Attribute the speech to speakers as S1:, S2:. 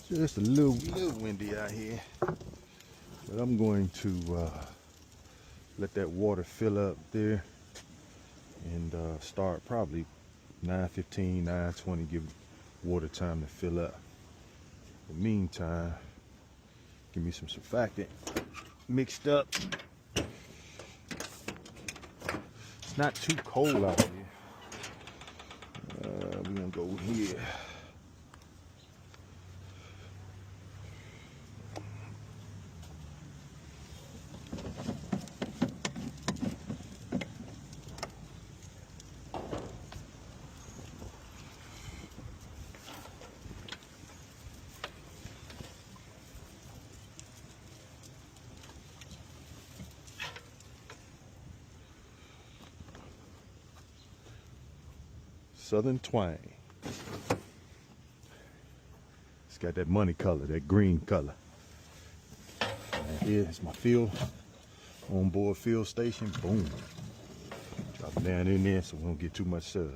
S1: Just a little windy out here, but I'm going to let that water fill up there and start probably 9:15, 9:20, give water time to fill up. In the meantime, give me some surfactant mixed up. It's not too cold out here. We're gonna go here. Southern Twang. It's got that money color, that green color. And here's my field, onboard field station. Boom. Drop it down in there so we don't get too much sun.